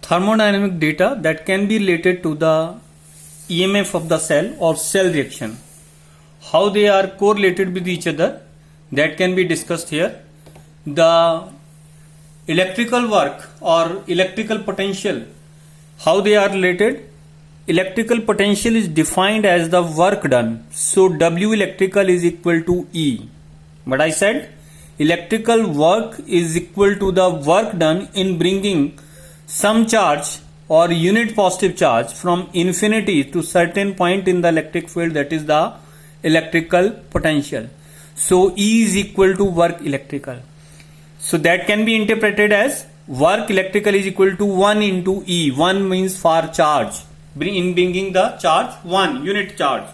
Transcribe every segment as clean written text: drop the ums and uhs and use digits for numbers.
thermodynamic data that can be related to the EMF of the cell or cell reaction. How they are correlated with each other, that can be discussed here. The electrical work or electrical potential, how they are related? Electrical potential is defined as the work done. So W electrical is equal to E. But I said electrical work is equal to the work done in bringing some charge or unit positive charge from infinity to certain point in the electric field, that is the electrical potential. So E is equal to work electrical. So that can be interpreted as work electrical is equal to 1 into E. 1 means for charge. In bringing the charge 1 unit charge.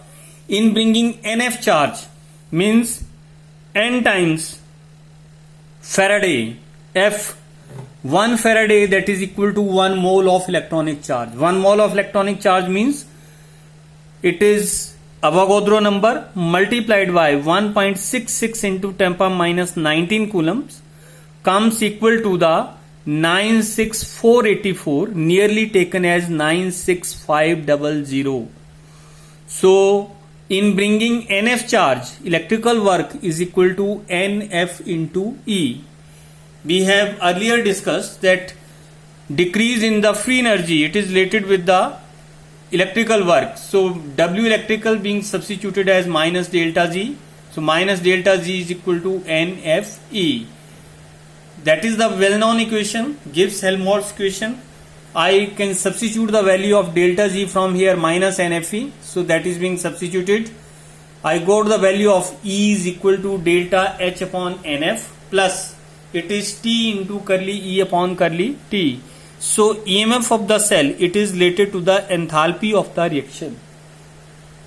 In bringing NF charge means N times Faraday. F 1 Faraday, that is equal to 1 mole of electronic charge. 1 mole of electronic charge means it is Avogadro number multiplied by 1.66 into 10 power minus 19 coulombs comes equal to the 96484, nearly taken as 96500. So in bringing NF charge, electrical work is equal to NF into E. We have earlier discussed that decrease in the free energy, it is related with the electrical work. So W electrical being substituted as minus delta G. So minus delta G is equal to NFE. That is the well-known equation, Gibbs-Helmholtz equation. I can substitute the value of delta G from here, minus NFE. So that is being substituted. I got the value of E is equal to delta H upon NF plus it is T into curly E upon curly T. So EMF of the cell, it is related to the enthalpy of the reaction,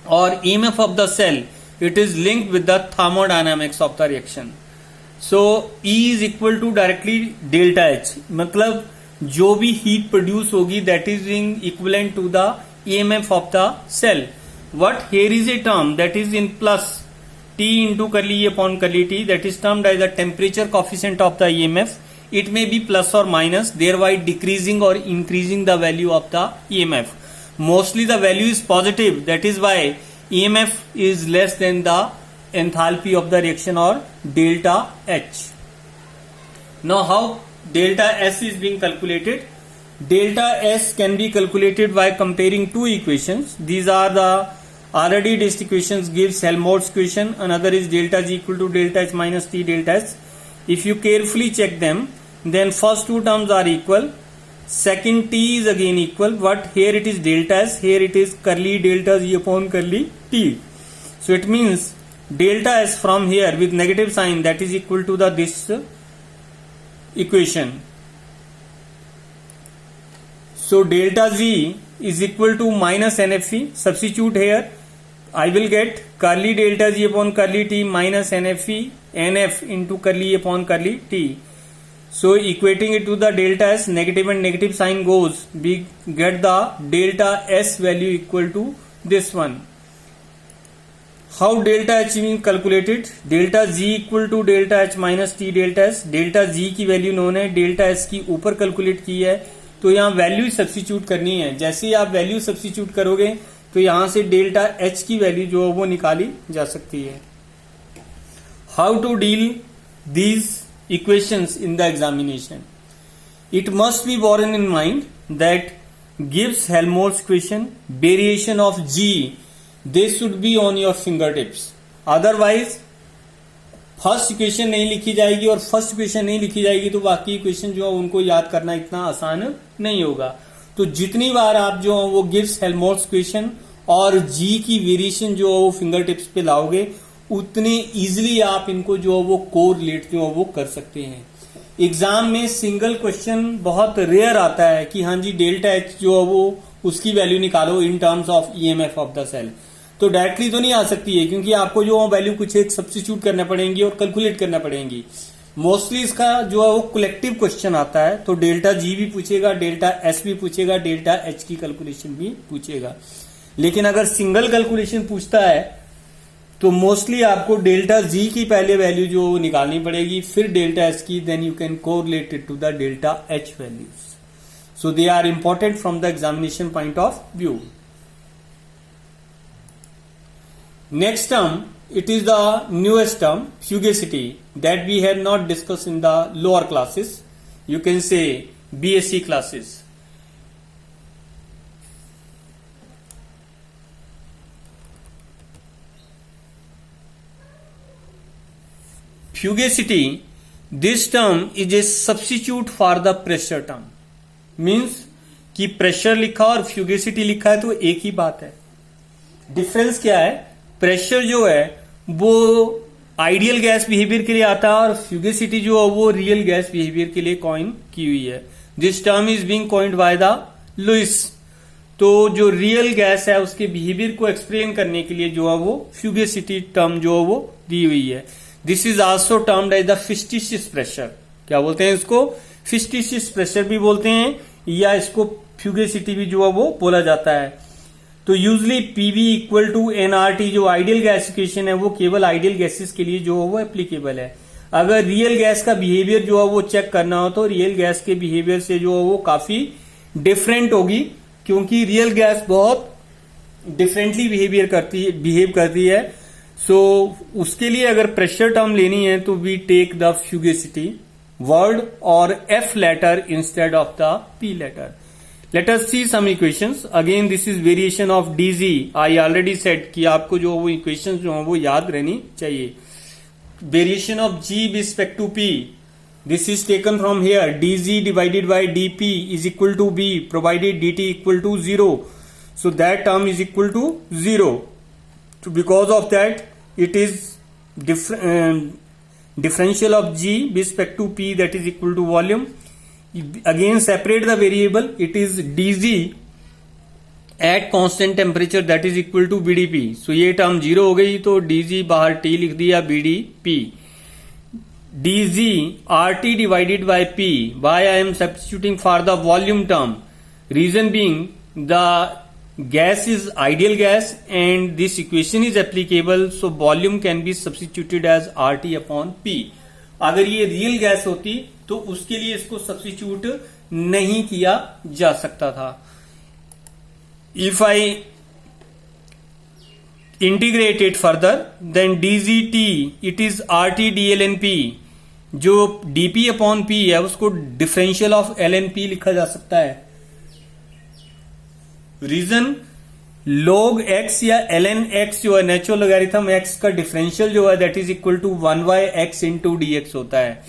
or EMF of the cell, it is linked with the thermodynamics of the reaction. So E is equal to directly delta H, मतलब जो भी heat produce होगी that is being equivalent to the EMF of the cell. What here is a term that is in plus T into curly E upon curly T, that is termed as the temperature coefficient of the EMF. It may be plus or minus, thereby decreasing or increasing the value of the EMF. Mostly the value is positive, that is why EMF is less than the enthalpy of the reaction or delta H. Now how delta S is being calculated? Delta S can be calculated by comparing two equations. These are the already discussed equations, Gibbs-Helmholtz equation. Another is delta G equal to delta H minus T delta S. If you carefully check them, then first two terms are equal, second T is again equal, but here it is delta S, here it is curly delta G upon curly T. So it means delta S from here with negative sign, that is equal to the this equation. So delta Z is equal to minus NFE. Substitute here, I will get curly delta G upon curly T minus NFE NF into curly E upon curly T. So equating it to the delta S, negative and negative sign goes, we get the delta S value equal to this one. How delta H being calculated? Delta G equal to delta H minus T delta S. delta G की value known है, delta S की ऊपर calculate की है, तो यहाँ value substitute करनी है. जैसे ही आप वैल्यू सब्स्टिट्यूट करोगे तो यहाँ से डेल्टा H की वैल्यू जो है वो निकाली जा सकती है. How to deal these equations in the examination? It must be borne in mind that Gibbs-Helmholtz equation, variation of G, they should be on your fingertips. Otherwise first equation नहीं लिखी जाएगी, और फर्स्ट इक्वेशन नहीं लिखी जाएगी तो बाकी equation जो है उनको याद करना इतना आसान नहीं होगा. तो जितनी बार आप जो है वो गिब्स-हेल्महोल्ट्ज इक्वेशन और जी की वेरिएशन जो है वो फिंगर टिप्स पे लाओगे, उतने इजीली आप इनको जो है वो कोरिलेट जो है वो कर सकते हैं. एग्जाम में सिंगल क्वेश्चन बहुत रेयर आता है कि हाँ जी डेल्टा एच जो है वो उसकी वैल्यू निकालो in terms of EMF of the cell. तो डायरेक्टली तो नहीं आ सकती है, क्योंकि आपको जो वैल्यू कुछ एक सब्स्टिट्यूट करना पड़ेंगी और कैलकुलेट करना पड़ेंगी. मोस्टली इसका जो है वो कलेक्टिव क्वेश्चन आता है, तो डेल्टा जी भी पूछेगा, डेल्टा एस भी पूछेगा, डेल्टा एच की कैलकुलेशन भी पूछेगा. लेकिन अगर सिंगल कैलकुलेशन पूछता है तो मोस्टली आपको डेल्टा जी की पहले वैल्यू जो निकालनी पड़ेगी, फिर डेल्टा एस की, then you can correlate it to the delta H values. So they are important from the examination point of view. Next term, it is the newest term, fugacity, that we have not discussed in the lower classes. You can say BSc classes. Fugacity, this term is a substitute for the pressure term. Means कि pressure लिखा और फ्यूगेसिटी लिखा है तो एक ही बात है. Difference क्या है? प्रेशर जो है वो आइडियल गैस बिहेवियर के लिए आता है और फ्यूगेसिटी जो है वो रियल गैस बिहेवियर के लिए कॉइन की हुई है. This term is being coined by the Lewis. तो जो रियल गैस है उसके बिहेवियर को एक्सप्लेन करने के लिए जो है वो फ्यूगेसिटी टर्म जो है वो दी हुई है. This is also termed as the fictitious pressure. क्या बोलते हैं इसको? फिस्टिशियस प्रेशर भी बोलते हैं या इसको फ्यूगेसिटी भी जो है वो बोला जाता है. तो usually PV equal to NRT जो आइडियल गैस इक्वेशन है वो केवल आइडियल गैसेस के लिए जो है वो एप्लीकेबल है. अगर रियल गैस का बिहेवियर जो है वो चेक करना हो तो रियल गैस के बिहेवियर से जो है वो काफी डिफरेंट होगी, क्योंकि रियल गैस बहुत डिफरेंटली बिहेव करती है. सो उसके लिए अगर प्रेशर टर्म लेनी है तो we take the fugacity word और F letter instead of the P letter. Let us see some equations. Again this is variation of DG. I already said कि आपको जो वो इक्वेशंस जो है वो याद रहनी चाहिए. Variation of G with respect to P. This is taken from here. DG divided by DP is equal to B provided dt equal to 0. So that term is equal to 0. So because of that, it is differential of G with respect to P, that is equal to volume. Again separate the variable. It is dG at constant temperature, that is equal to BDP. So ये term 0 हो गई तो dG बाहर T लिख दिया BDP. dG RT divided by P. Why I am substituting for the volume term? Reason being the gas is ideal gas and this equation is applicable, so volume can be substituted as RT upon P. अगर ये real gas होती तो उसके लिए इसको substitute नहीं किया जा सकता था. If I integrate it further, then dGT it is RT dlnP. जो dP upon P है उसको डिफरेंशियल ऑफ lnP लिखा जा सकता है. रीजन log x या ln x जो है नेचुरल लॉगरिथम x का डिफरेंशियल जो है that is equal to 1/x into dx होता है.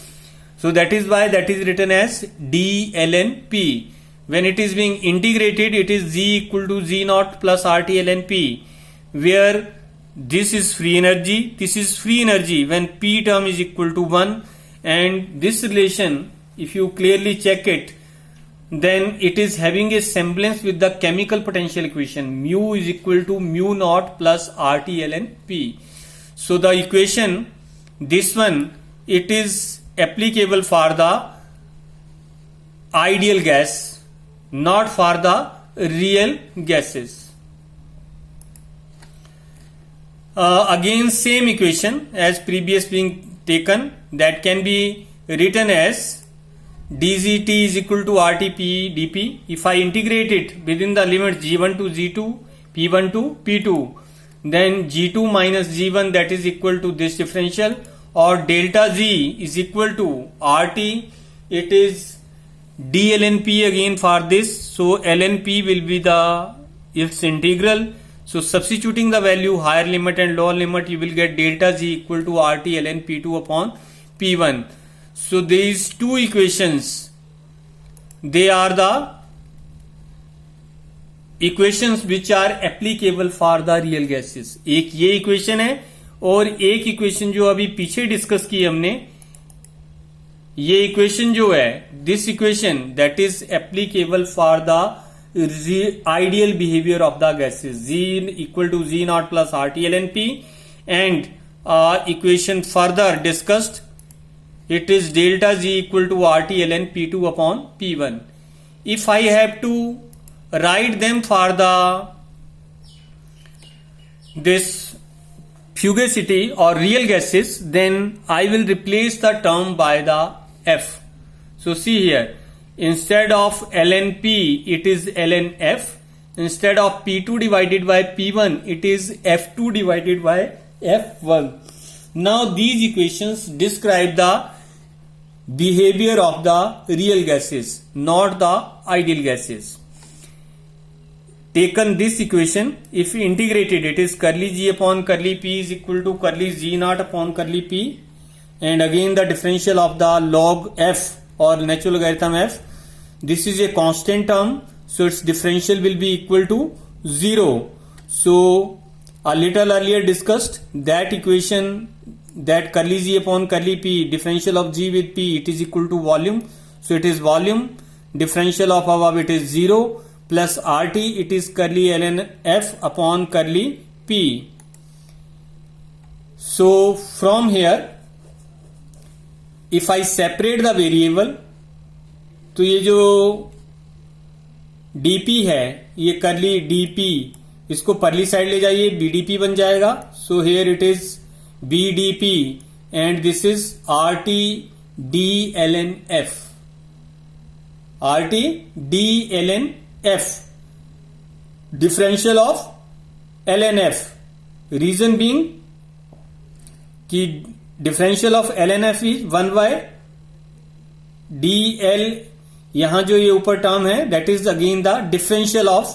So that is why that is written as dlnp. When it is being integrated it is g equal to g not plus RT lnp, where this is free energy, this is free energy when p term is equal to 1. And this relation if you clearly check it, then it is having a semblance with the chemical potential equation. Mu is equal to mu naught plus RT ln P. So the equation, this one, it is applicable for the ideal gas, not for the real gases. Again same equation as previous being taken, that can be written as dGT is equal to RTP dP. If I integrate it within the limit G1 to G2, P1 to P2, then G2 minus G1 that is equal to this differential, or delta G is equal to RT. It is dlnP again for this. So lnP will be the its integral. So substituting the value higher limit and lower limit, you will get delta G equal to RT ln P2 upon P1. So these two equations, they are the equations which are applicable for the real gases. एक ये equation है और एक equation जो अभी पीछे discuss की हमने, ये equation जो है, this equation that is applicable for the ideal behavior of the gases. G equal to G naught plus RT ln P, and equation further discussed, it is delta G equal to RT ln P2 upon P1. If I have to write them for this fugacity or real gases, then I will replace the term by the F. So see here, instead of ln p it is ln f, instead of p2 divided by p1 it is f2 divided by f1. Now these equations describe the behavior of the real gases, not the ideal gases. Taken this equation, if we integrated it is curly g upon curly p is equal to curly g naught upon curly p, and again the differential of the log f or natural logarithm f. This is a constant term, so its differential will be equal to 0. So a little earlier discussed that equation, that curly g upon curly p, differential of g with p, it is equal to volume. So it is volume, differential of above it is 0, plus RT it is curly ln f upon curly p. So from here if I separate the variable, तो ये जो dp है, ये curly dp, इसको परली side ले जाइए, bdp बन जाएगा. So here it is bdp and this is RT d ln f, RT d ln f, differential of ln f. Reason being कि differential of ln f is 1 by dl, यहां जो ये ऊपर term है that is again the differential of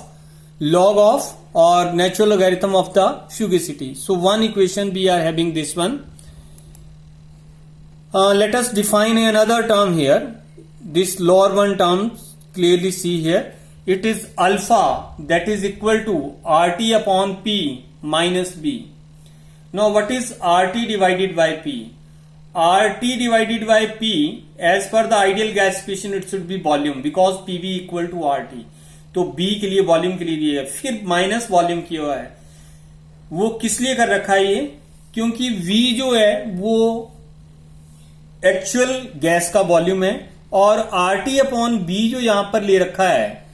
log of or natural logarithm of the fugacity. So one equation we are having this one. Let us define another term here. This lower one term clearly see here. It is alpha, that is equal to RT upon P minus B. Now what is RT divided by P? RT divided by P, as per the ideal gas equation it should be volume, because PV equal to RT. तो B के लिए volume के लिए दिया है, फिर minus volume किया हुआ है. वो किस लिए कर रखा है ये? क्योंकि V जो है वो एक्चुअल गैस का वॉल्यूम है, और RT अपॉन B जो यहां पर ले रखा है,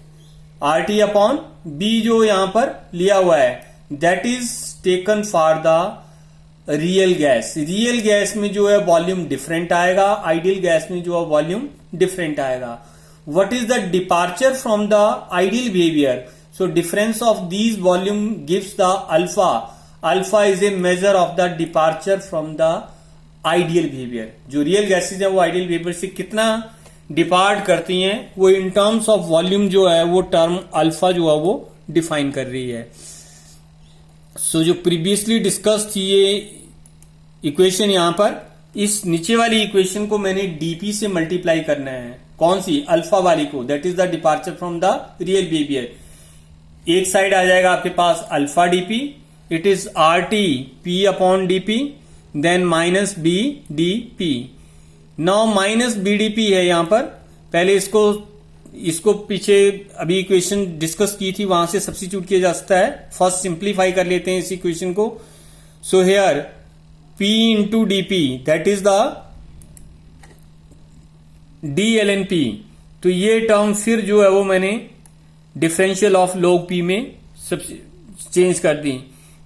RT अपॉन B जो यहां पर लिया हुआ है, that is taken for the real gas. Real gas में जो है वॉल्यूम डिफरेंट आएगा, आइडियल गैस में जो है वॉल्यूम डिफरेंट आएगा. What is the departure from the ideal behavior? So difference of these volume gives the alpha. Alpha is a measure of the departure from the ideal behavior. जो real gases है वो ideal behavior से कितना depart करती हैं, वो इन terms of volume जो है वो टर्म अल्फा जो है वो डिफाइन कर रही है. सो जो प्रीवियसली डिस्कस थी ये इक्वेशन, यहां पर इस नीचे वाली इक्वेशन को मैंने डीपी से मल्टीप्लाई करना है. कौन सी? अल्फा वाली को, that is the departure from the real behaviour. एक साइड आ जाएगा आपके पास alpha D P, it is R T P upon D P, then minus B D P. Now minus B D P है यहां पर. पहले इसको पीछे अभी इक्वेशन डिस्कस की थी वहां से सब्स्टिट्यूट किया जा सकता है. फर्स्ट सिंप्लीफाई कर लेते हैं इस इक्वेशन को. So here P into DP that is the D L N P. तो ये टर्म फिर जो है वो मैंने डिफरेंशियल ऑफ लॉग पी में चेंज कर दी.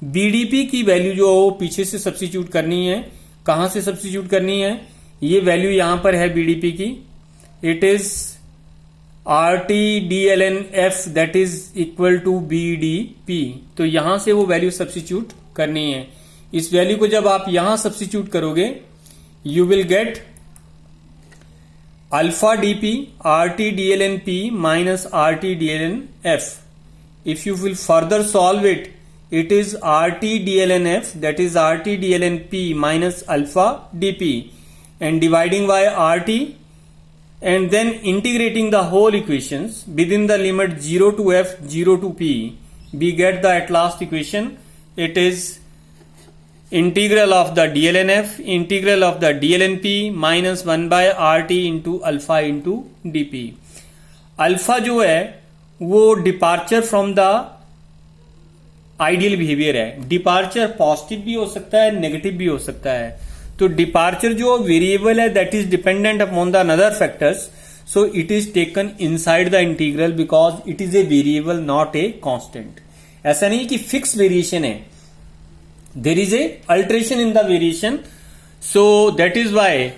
बीडीपी की वैल्यू जो है वो पीछे से सब्स्टिट्यूट करनी है. कहां से सब्स्टिट्यूट करनी है? ये वैल्यू यहां पर है बीडीपी की. It is R T D L N F that is equal to B D P. तो यहां से वो वैल्यू सब्स्टिट्यूट करनी है. इस वैल्यू को जब आप यहां सब्स्टिट्यूट करोगे, you will get alpha DP R T D L N P minus R T D L N F. If you will further solve it, it is RT DLNF, that is RT DLNP minus alpha dP, and dividing by RT and then integrating the whole equations within the limit 0 to F 0 to P, we get the at last equation. It is integral of the DLNF integral of the DLNP minus 1 by RT into alpha into dP. Alpha जो है वो departure from the ideal behaviour है. Departure positive भी हो सकता है, negative भी हो सकता है. तो डिपार्चर जो वेरिएबल है that is dependent upon the another factors, so it is taken inside the integral because it is a variable not a constant. ऐसा नहीं कि फिक्स वेरिएशन है, there is a alteration in the variation. So that is why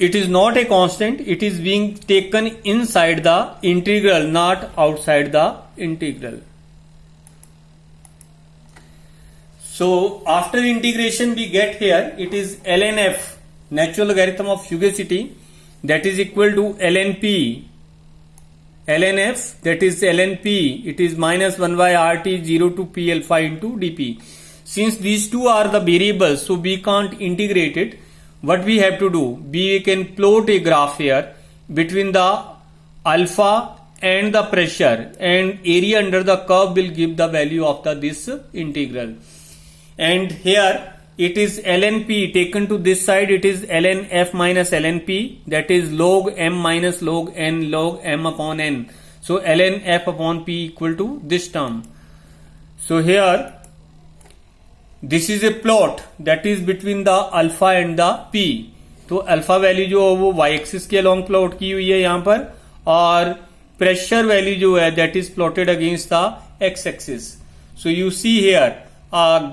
it is not a constant, it is being taken inside the integral, not outside the integral. So after integration we get here, it is ln f, natural logarithm of fugacity, that is equal to ln p, ln f, that is ln p, it is minus 1 by rt 0 to p alpha into dp. Since these two are the variables, so we can't integrate it. What we have to do, we can plot a graph here between the alpha and the pressure, and area under the curve will give the value of this integral. And here it is ln p taken to this side, it is ln f minus ln p, that is log m minus log n log m upon n. So ln f upon p equal to this term. So here this is a plot that is between the alpha and the P. तो alpha value जो है वो Y axis के along plot की हुई है यहां पर, और प्रेशर वैल्यू जो है that is plotted against the x axis. So you see here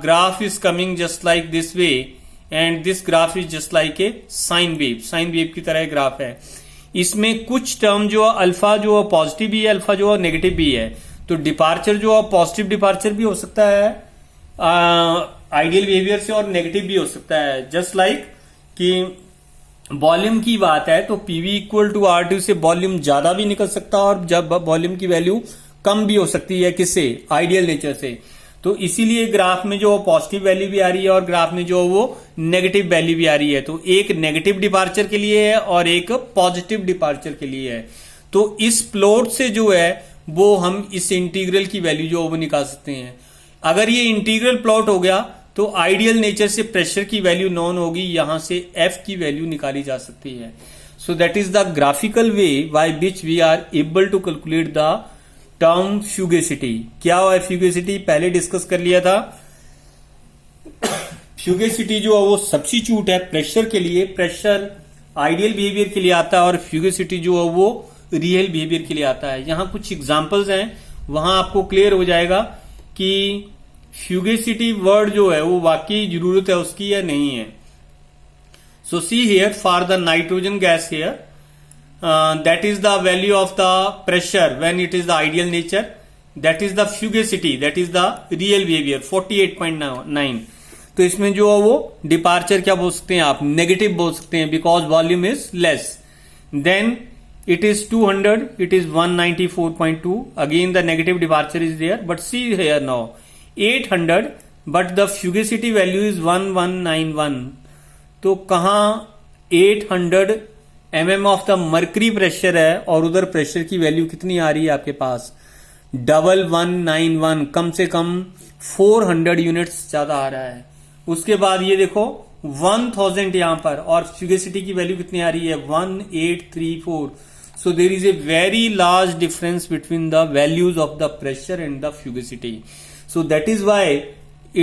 graph is coming just like this way, and this graph is just like a sine wave. Sine wave की तरह graph है. इसमें कुछ term जो alpha जो positive भी है, alpha जो नेगेटिव भी है. तो डिपार्चर जो पॉजिटिव डिपार्चर भी हो सकता है आइडियल बिहेवियर से, और नेगेटिव भी हो सकता है. जस्ट लाइक कि वॉल्यूम की बात है तो PV equal to R T से वॉल्यूम ज्यादा भी निकल सकता है, और जब वॉल्यूम की वैल्यू कम भी हो सकती है किससे, आइडियल नेचर से. तो इसीलिए ग्राफ में जो पॉजिटिव वैल्यू भी आ रही है और ग्राफ में जो वो नेगेटिव वैल्यू भी आ रही है. तो एक नेगेटिव डिपार्चर के लिए है और एक पॉजिटिव डिपार्चर के लिए है. तो इस प्लॉट से जो है वो हम इस इंटीग्रल की वैल्यू जो वो निकाल सकते हैं. अगर ये इंटीग्रल प्लॉट हो गया तो आइडियल नेचर से प्रेशर की वैल्यू नॉन होगी, यहां से एफ की वैल्यू निकाली जा सकती है. So that is the graphical way by which we are able to calculate the term fugacity. क्या है फ्यूगेसिटी, पहले डिस्कस कर लिया था. फ्यूगेसिटी जो है वो सब्स्टिट्यूट है प्रेशर के लिए. प्रेशर आइडियल बिहेवियर के लिए आता है और फ्यूगेसिटी जो है वो रियल बिहेवियर के लिए आता है. यहां कुछ एग्जांपल्स हैं, वहां आपको क्लियर हो जाएगा कि फ्यूगेसिटी वर्ड जो है वो वाकई जरूरत है उसकी या नहीं है. So see here for the nitrogen gas here, that is the value of the pressure when it is the ideal nature, that is the fugacity, that is the real behaviour 48.9. तो इसमें जो है वो डिपार्चर क्या बोल सकते हैं आप, नेगेटिव बोल सकते हैं, because volume is less. Then it is 200, it is 194.2, again the negative departure is there, but see here now 800, but the fugacity value is 1191. तो कहां 800 mm of the mercury pressure है और उधर प्रेशर की value कितनी आ रही है आपके पास 1191, कम से कम 400 यूनिट्स ज्यादा आ रहा है. उसके बाद ये देखो 1000 यहां पर, और फ्यूगेसिटी की वैल्यू कितनी आ रही है 1834. So there is a very large difference between the values of the pressure and the fugacity. So that is why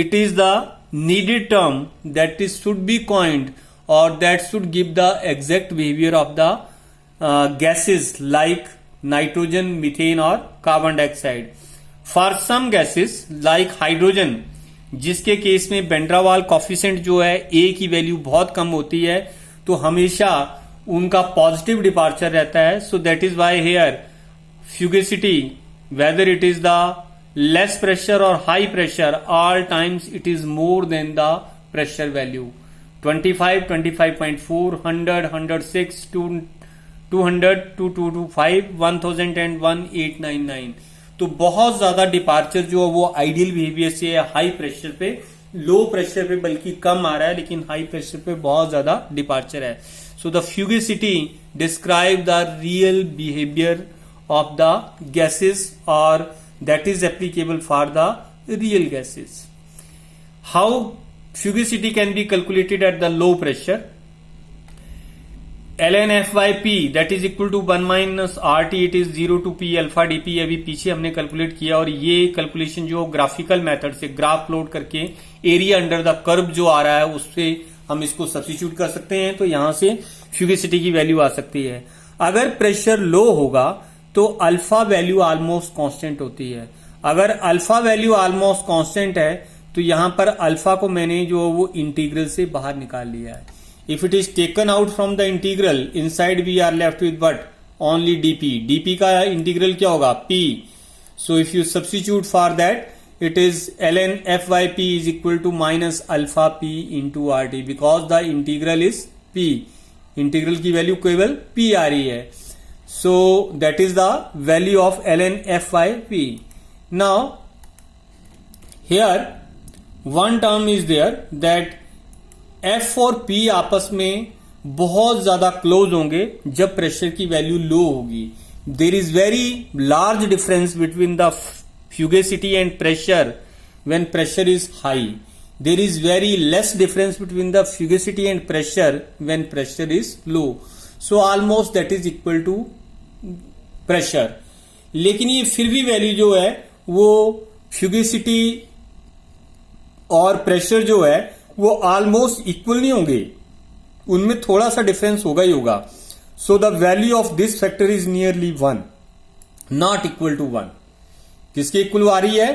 it is the needed term that is should be coined, or that should give the exact behavior of the gases like nitrogen, methane or carbon dioxide. For some gases like hydrogen, जिसके case में वेंड्रावाल coefficient जो है A की value बहुत कम होती है, तो हमेशा उनका पॉजिटिव डिपार्चर रहता है. So that is why here fugacity whether it is the less pressure or high pressure, all times it is more than the pressure value 25, 25.4, 100, 106, 200, 2225, 1000 and 1899. तो बहुत ज्यादा डिपार्चर जो है वो आइडियल बिहेवियर से हाई प्रेशर पे, लो प्रेशर पे बल्कि कम आ रहा है, लेकिन हाई प्रेशर पे बहुत ज्यादा डिपार्चर है. So the fugacity describe the real behavior of the gases, or that is applicable for the real gases. How fugacity can be calculated at the low pressure? ln f by p that is equal to 1 minus rt, it is 0 to p alpha dp. अभी पीछे हमने calculate किया, और ये calculation जो graphical method से graph plot करके area under the curve जो आ रहा है उससे हम इसको सब्स्टिट्यूट कर सकते हैं. तो यहां से फ्यूगेसिटी की वैल्यू आ सकती है. अगर प्रेशर लो होगा तो अल्फा वैल्यू ऑलमोस्ट कांस्टेंट होती है. अगर अल्फा वैल्यू ऑलमोस्ट कांस्टेंट है तो यहां पर अल्फा को मैंने जो वो इंटीग्रल से बाहर निकाल लिया है. If it is taken out from the integral, inside we are left with what? Only dp. dp का integral क्या होगा? p. So if you substitute for that, it is ln fyp is equal to minus alpha p into rt, because the integral is p. Integral की value केवल p आ रही है. So that is the value of ln fyp. Now here one term is there that f और p आपस में बहुत ज्यादा close होंगे जब प्रेशर की वैल्यू लो होगी. There is very large difference between the fugacity and pressure when pressure is high. There is very less difference between the fugacity and pressure when pressure is low. So almost that is equal to pressure. लेकिन ये फिर भी value जो है वो फ्यूगेसिटी और pressure जो है वो ऑलमोस्ट इक्वल नहीं होंगे, उनमें थोड़ा सा डिफरेंस होगा ही होगा. So the value of this factor is nearly 1, not equal to 1. किसके इक्वल आ रही है?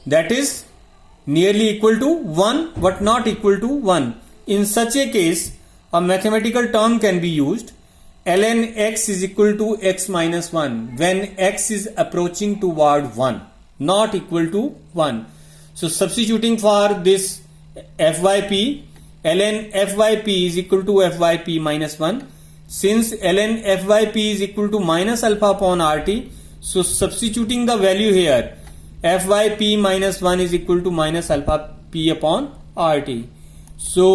That is nearly equal to 1 but not equal to 1. In such a case a mathematical term can be used. ln x is equal to x minus 1 when x is approaching toward 1, not equal to 1. So substituting for this fyp, ln fyp is equal to fyp minus 1. Since ln fyp is equal to minus alpha upon rt, so substituting the value here, fyp minus 1 is equal to minus alpha p upon rt. So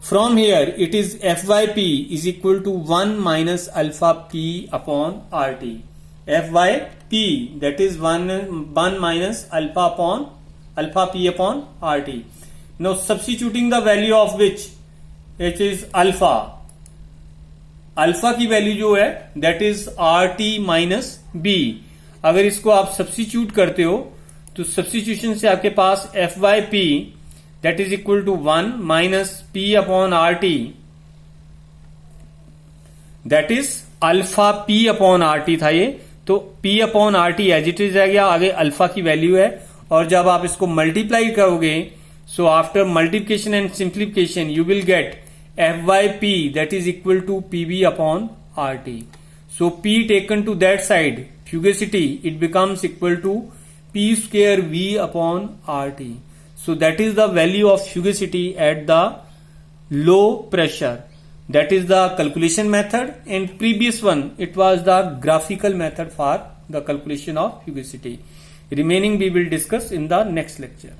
from here it is fyp is equal to 1 minus alpha p upon rt. fyp, that is 1 minus alpha p upon rt. Now substituting the value of which, it is alpha. Alpha की value जो है that is rt minus b. अगर इसको आप substitute करते हो तो substitution से आपके पास fyp that is equal to 1 minus p upon rt, that is alpha p upon rt था ये. तो p upon rt as it is रह गया, आगे अल्फा की वैल्यू है. और जब आप इसको मल्टीप्लाई करोगे, so after multiplication and simplification you will gate fyp that is equal to pb upon rt. So p taken to that side, fugacity, it becomes equal to p square v upon rt. So that is the value of fugacity at the low pressure. That is the calculation method, and previous one it was the graphical method for the calculation of fugacity. Remaining we will discuss in the next lecture.